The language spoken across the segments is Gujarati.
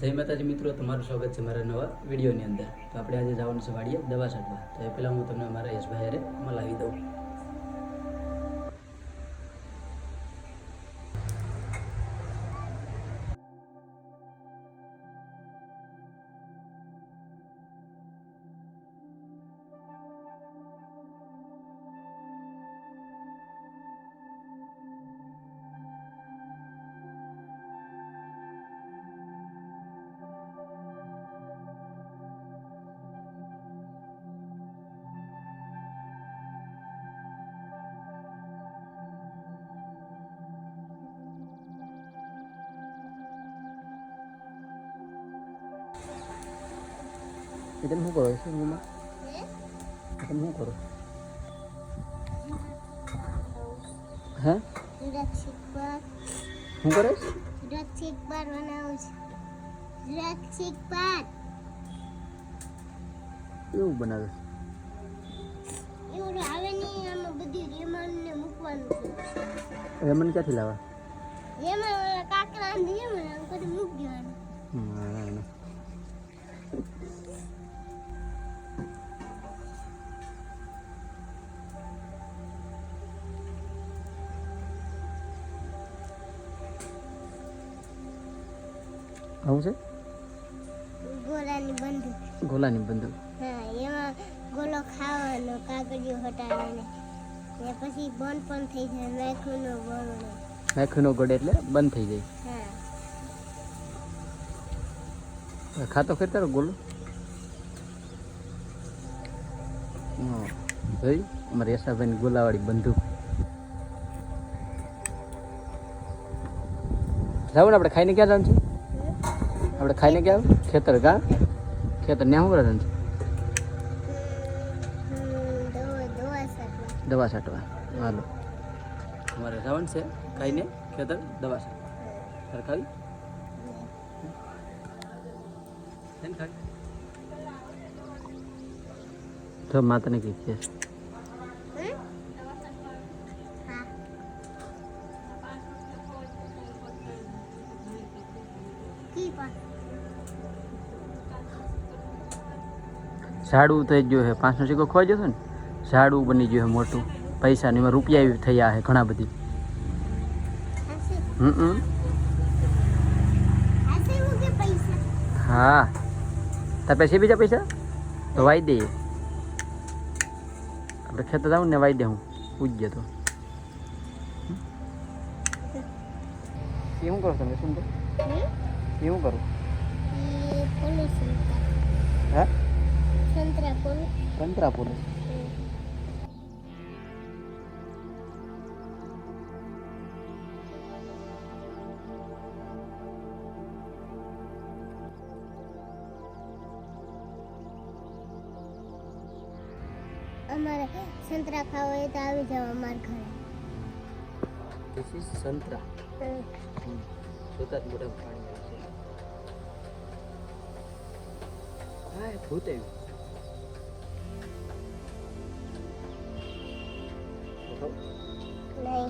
જય માતાજી મિત્રો, તમારું સ્વાગત છે મારા નવા વિડીયોની અંદર. તો આપણે આજે જવાનું છે વાડીએ દવા છાંટવા. તો એ પહેલાં હું તમને મારા યશભાઈ હારે મલાવી દઉં. તમે શું કરો છો રૂમમાં? તમે શું કરો? હે શું કરે? એવું બનાવે? રેમન ક્યાંથી લાવવા? આવું છે ગોલાની બંદૂક. હા, એમાં ગોલો ખાવાનો, કાગળિયો હટાવીને ને પછી બંધ પણ થઈ જાય. નાખીનો ગળે એટલે બંધ થઈ જાય. હા, ખાતો ફેરતા ગોલો. જોઈ અમારે યશાભાઈની ગોલાવાળી બંદૂક. જાવ ને આપણે ખાઈને ક્યાં જવાનું છે? આપણે ખાઈને ક્યાં ખેતર? કા ખેતર ને શું કરે છે? દવા છાંટવા. હાલો, અમારે જવાનું છે ખાઈને ખેતર દવા છાંટવા. તારે ખાવી? તો માતાને કઈ છે? ઝાડવું થઈ ગયું છે. 5નો સિક્કો ખોઈ જશો ને, ઝાડવું બની ગયું છે મોટું. પૈસા ની રૂપિયા થયા છે ઘણા બધી. હા, તાર પાસે બીજા પૈસા તો વાઈ દઈએ. આપણે ખેતર જાઉં ને વાઈ દે. હું પૂછજે તો શું કરો તમે? શું કરો? શું કરો? હા, સંતરા પોલીસ. અમારે સંતરા ખાવા હોય તો આવી જાવ અમારા ઘરે. This is સંતરા. જોતા જ મોઢામાં પાણી આવે છે. હા, ભૂત આવ્યું. નહીં,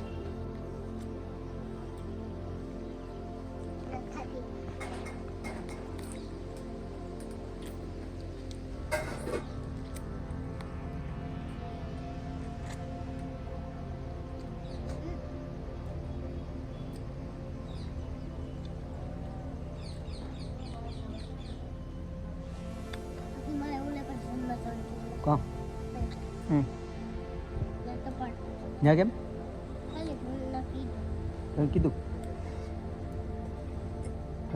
કોણ? ત્યાં કેમ? તમે કીધું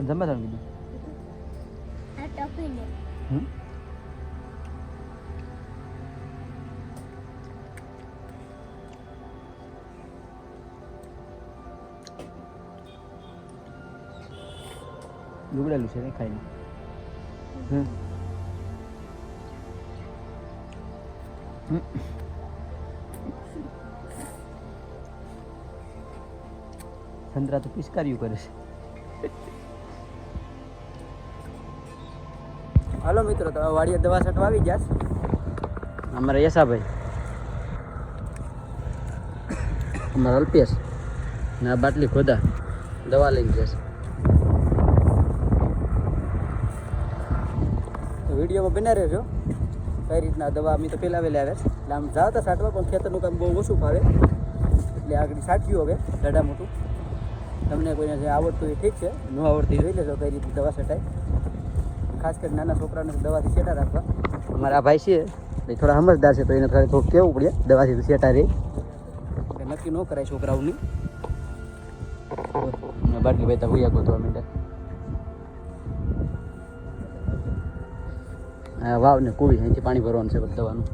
જમવા તમે કીધું? લુગડેલું છે ને ખાઈને. સંતરા તો પિચકારીઓ કરે છે. હાલો મિત્રો, તો વાડીએ દવા છાંટવા આવી ગયા. અમારા યશાભાઈ, અમારા અલ્પેશ ને આ બાટલી ખોદા દવા લઈને જશે. વિડીયોમાં બના રહેજો કઈ રીતના દવા અમે તો પહેલાં વહેલા આવ્યા એટલે આમ જાતા છાંટવા પણ ખેતરનું કામ બહુ ઓછું ફાવે એટલે આગળ છાંટ્યું હવે દાડા મોટું તમને કોઈને જે આવડતું એ ઠીક છે ન આવડતું જોઈ લેજો કઈ રીતે દવા છટાય ખાસ કરીને નાના છોકરાને દવાથી છેટા રાખવા અમારા આ ભાઈ છે એ થોડા સમજદાર છે તો એને થોડું કહેવું પડે દવાથી છેટા રહે નક્કી ન કરાય છોકરાઓની બાટલી ભાઈ તો ભૂયા ગોતવા માંડ્યા વાવ ને કુવી અહીંથી પાણી ભરવાનું છે દવાનું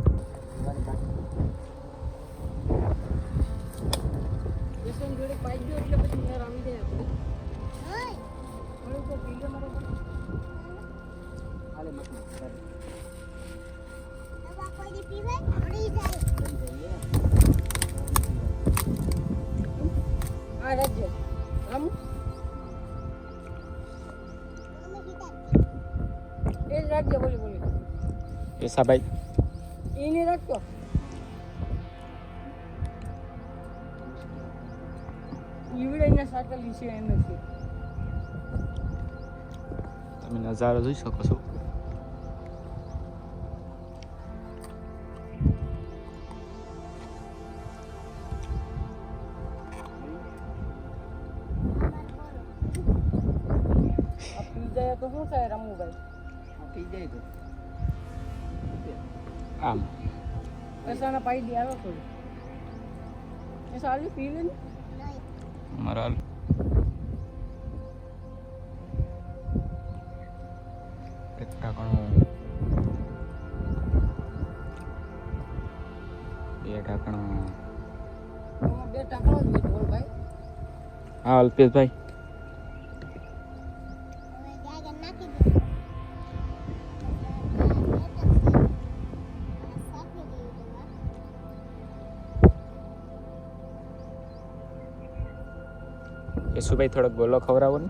એસા ભાઈ એને રાખજો ઈવડે સાકલી છે એમ છે તમે નજારો જોઈ શકો છો આ પી જાય તો શું થાય રમુભાઈ પી જાય તો આમ ऐसा ना पाई दिया થોડું એ સાલી પી લે ને અમારા એક ઢાંકણું બે ઢાંકણું બે ટાંકણો જ હોય બોલ ભાઈ હા અલ્પેશભાઈ હવે ગાગર નાખી દે સાફી દેવી દવા યશુભાઈ થોડોક ગોલો ખવડાવો ને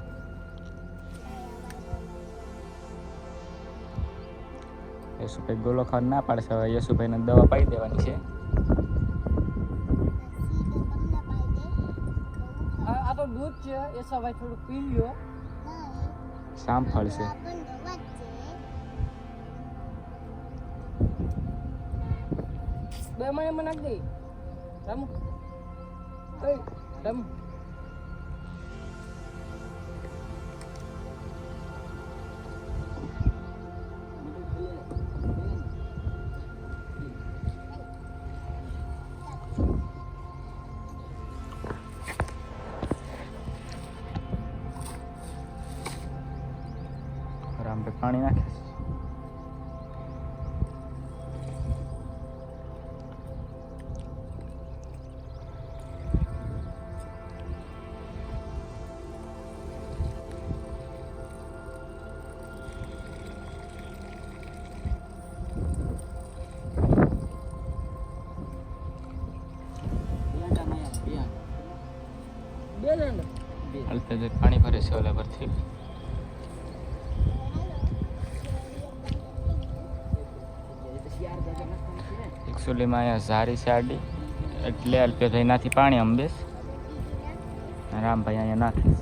યશુભાઈ ગોલો ખાવા ના પાડશે હવે યશુભાઈને દવા પાઈ દેવાની છે આ તો દૂધ છે એ સવાય થોડું પી લ્યો સાંફળ છે બે મને નાખ દે રમ રમ રામ પે પાણી નાખે બે દંડ અલ્પેશભાઈ પાણી ભરે છે ઓલા પરથી એકચ્યુઅલીમાં અહીંયા ઝારી છે આડી એટલે અલ્પેશભાઈ નાથી પાણી અંબેશ રામભાઈ અહીંયા નાખે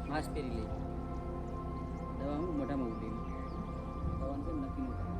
માસ્ક પહેરી લઈ દવા હું મોઢામાં ઉડી દવાનું છે નક્કી ન થાય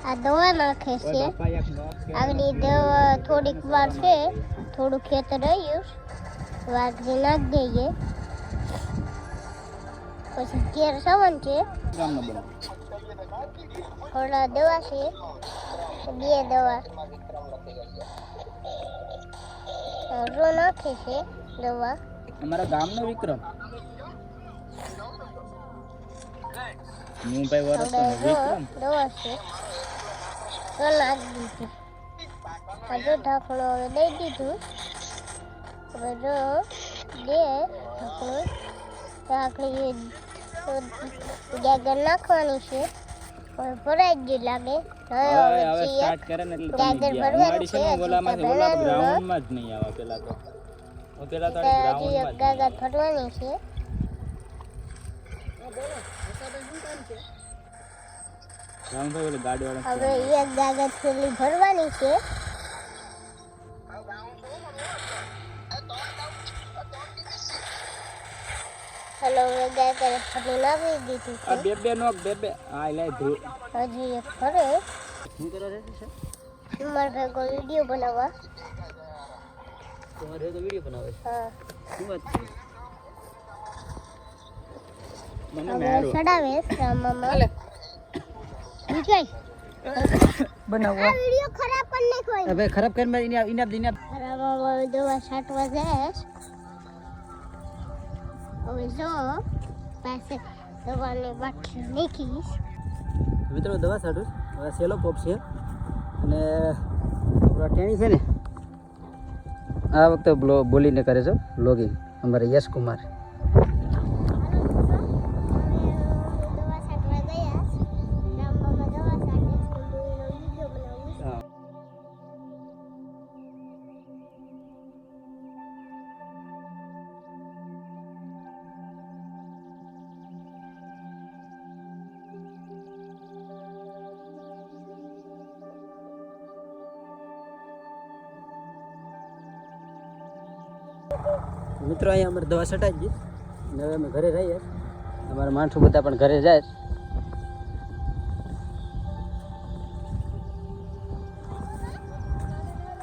આ દવા નાખે છે આગળ દવા થોડીક વાર છે થોડું ખેતર રહ્યું વાઘરી નાખી દઈએ પછી ઘેર સવન છે ગામનો બનાવ થોડા દવા છે 2 દવા રો નાખે છે દવા અમારા ગામનો વિક્રમ હું ભાઈ વરસ વિક્રમ દવા છે તો નાખી દીધી હજુ ઢાંકણું હવે દઈ દીધું હવે જો દે ઢાંકણું ગાગર નાખવાની છે હવે ભરાઈ ગયું લાગે હવે સ્ટાર્ટ કરે ને એટલે ગાગર ભરવાની છે ઓલામાં ગ્રાઉન્ડમાં જ નહીં આવે પેલા તો પેલા તો ગ્રાઉન્ડમાં ગાગર ભરવાની છે રામભાઈ ઓલી ગાડી વાળા હવે એક ગાગર થેલી ભરવાની છે હલો હવે ગાગર ભરી નાખી દીધી આ છે બે નોક બે આ લે ધ્રુવ હજી એક ભરે શું કરો રે છે મારે ભેગો વિડીયો બનાવવા તમારે તો વિડિયો બનાવે છે હા શું વાત છે મને હવે મેરો ચડાવે રામામાં વિજય બનાવવા આ વિડીયો ખરાબ કરી નાખ્યો હવે ખરાબ કરી મે ઇના રામામાં દવા છાંટવા જાય હવે જો પાસે દવાની બાટલી નાખીશ મિત્રો દવા છાંટું હવે સેલો પોપ છે અને આપણા ટેણી છે ને આ વખતે બોલીને કરે છે બ્લોગિંગ અમારે યશ કુમાર દવા છાંટવા ગયા રામામાં દવા છાંટે વિડીયો બનાવું મિત્રો અહીંયા અમારે દવા છટાઈ ગઈ અને હવે અમે ઘરે રહીએ અમારા માણસો બધા પણ ઘરે જાય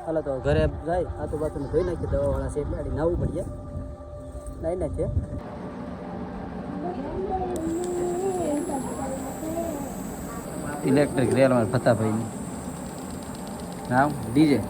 હાલો તો ઘરે જાય આ તો બાથરૂમ ધોઈ નાખીએ દવાવાળા છે એટલે આડી નાવું પડીએ નાઈ નાખીએ ઇલેક્ટ્રિક રેલ અમારે ફતાભાઈની નામ ડીજે